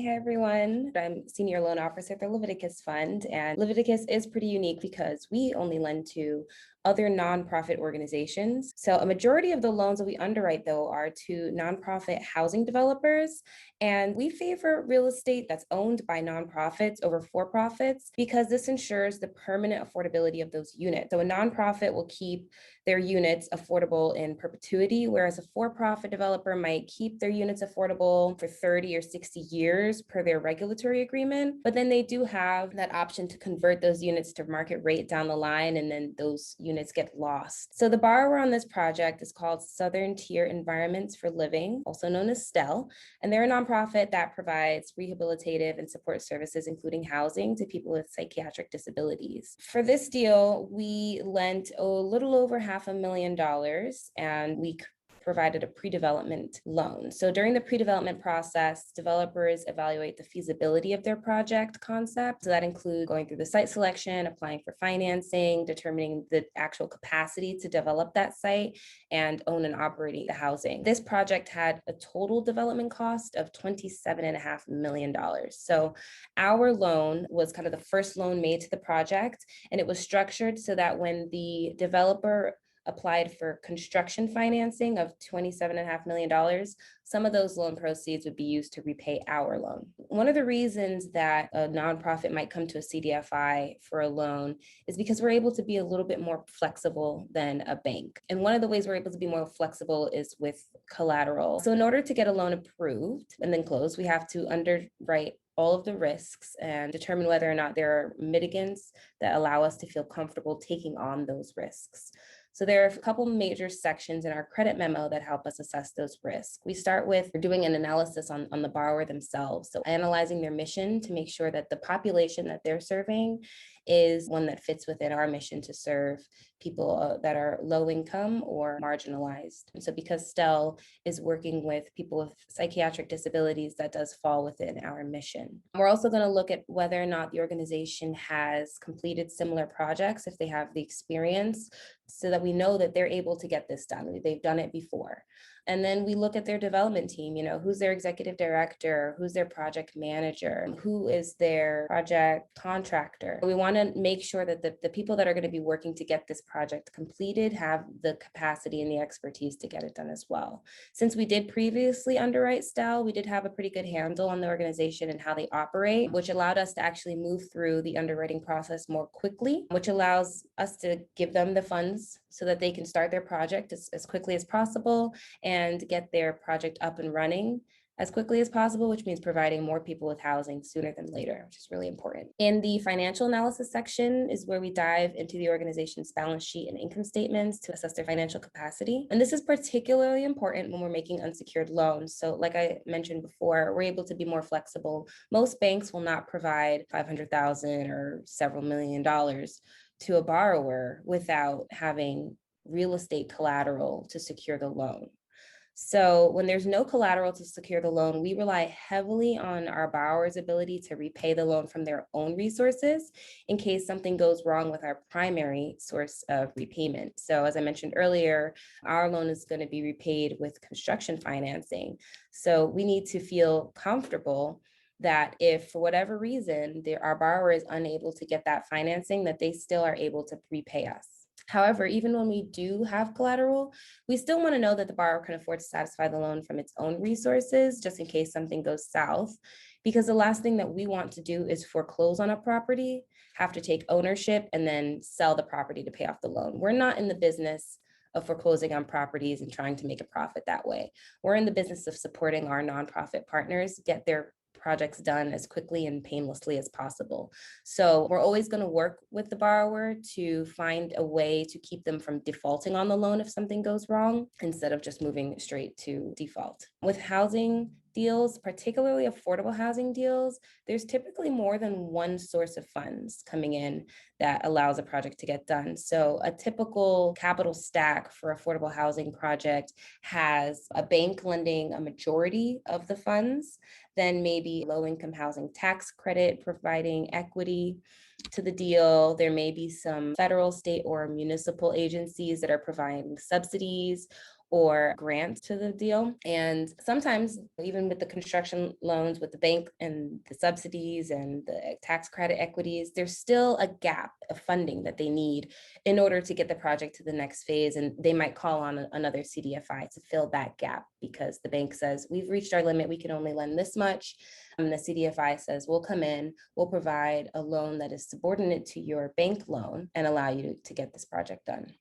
Hey everyone, I'm Senior Loan Officer at the Leviticus Fund, and Leviticus is pretty unique because we only lend to other nonprofit organizations. So a majority of the loans that we underwrite, though, are to nonprofit housing developers, and we favor real estate that's owned by nonprofits over for-profits because this ensures the permanent affordability of those units. So a nonprofit will keep their units affordable in perpetuity, whereas a for-profit developer might keep their units affordable for 30 or 60 years per their regulatory agreement, but then they do have that option to convert those units to market rate down the line, and then those units get lost. So the borrower on this project is called Southern Tier Environments for Living, also known as STEL, and they're a nonprofit that provides rehabilitative and support services, including housing, to people with psychiatric disabilities. For this deal, we lent a little over $500,000, and we provided a pre-development loan. So during the pre-development process, developers evaluate the feasibility of their project concept. So that includes going through the site selection, applying for financing, determining the actual capacity to develop that site, and own and operating the housing. This project had a total development cost of $27.5 million. So our loan was kind of the first loan made to the project, and it was structured so that when the developer applied for construction financing of $27.5 million, some of those loan proceeds would be used to repay our loan. One of the reasons that a nonprofit might come to a CDFI for a loan is because we're able to be a little bit more flexible than a bank. And one of the ways we're able to be more flexible is with collateral. So in order to get a loan approved and then closed, we have to underwrite all of the risks and determine whether or not there are mitigants that allow us to feel comfortable taking on those risks. So there are a couple major sections in our credit memo that help us assess those risks. We start with doing an analysis on the borrower themselves. So analyzing their mission to make sure that the population that they're serving is one that fits within our mission to serve people that are low income or marginalized. And so because STEL is working with people with psychiatric disabilities, that does fall within our mission. We're also going to look at whether or not the organization has completed similar projects, if they have the experience, so that we know that they're able to get this done. They've done it before. And then we look at their development team, who's their executive director, who's their project manager, who is their project contractor. We want to make sure that the people that are going to be working to get this project completed have the capacity and the expertise to get it done as well. Since we did previously underwrite STEL, we did have a pretty good handle on the organization and how they operate, which allowed us to actually move through the underwriting process more quickly, which allows us to give them the funds so that they can start their project as quickly as possible and get their project up and running as quickly as possible, which means providing more people with housing sooner than later, which is really important. In the financial analysis section is where we dive into the organization's balance sheet and income statements to assess their financial capacity. And this is particularly important when we're making unsecured loans. So like I mentioned before, we're able to be more flexible. Most banks will not provide $500,000 or several $1,000,000 to a borrower without having real estate collateral to secure the loan. So when there's no collateral to secure the loan, we rely heavily on our borrower's ability to repay the loan from their own resources in case something goes wrong with our primary source of repayment. So as I mentioned earlier, our loan is going to be repaid with construction financing. So we need to feel comfortable that if for whatever reason our borrower is unable to get that financing, that they still are able to repay us. However, even when we do have collateral, we still want to know that the borrower can afford to satisfy the loan from its own resources, just in case something goes south. Because the last thing that we want to do is foreclose on a property, have to take ownership, and then sell the property to pay off the loan. We're not in the business of foreclosing on properties and trying to make a profit that way. We're in the business of supporting our nonprofit partners get their projects done as quickly and painlessly as possible. So we're always going to work with the borrower to find a way to keep them from defaulting on the loan if something goes wrong, instead of just moving straight to default. With housing deals, particularly affordable housing deals, there's typically more than one source of funds coming in that allows a project to get done. So a typical capital stack for affordable housing project has a bank lending a majority of the funds, then maybe low-income housing tax credit providing equity to the deal. There may be some federal, state, or municipal agencies that are providing subsidies, or grant to the deal. And sometimes, even with the construction loans, with the bank and the subsidies and the tax credit equities, there's still a gap of funding that they need in order to get the project to the next phase. And they might call on another CDFI to fill that gap because the bank says, we've reached our limit, we can only lend this much. And the CDFI says, we'll come in, we'll provide a loan that is subordinate to your bank loan and allow you to get this project done.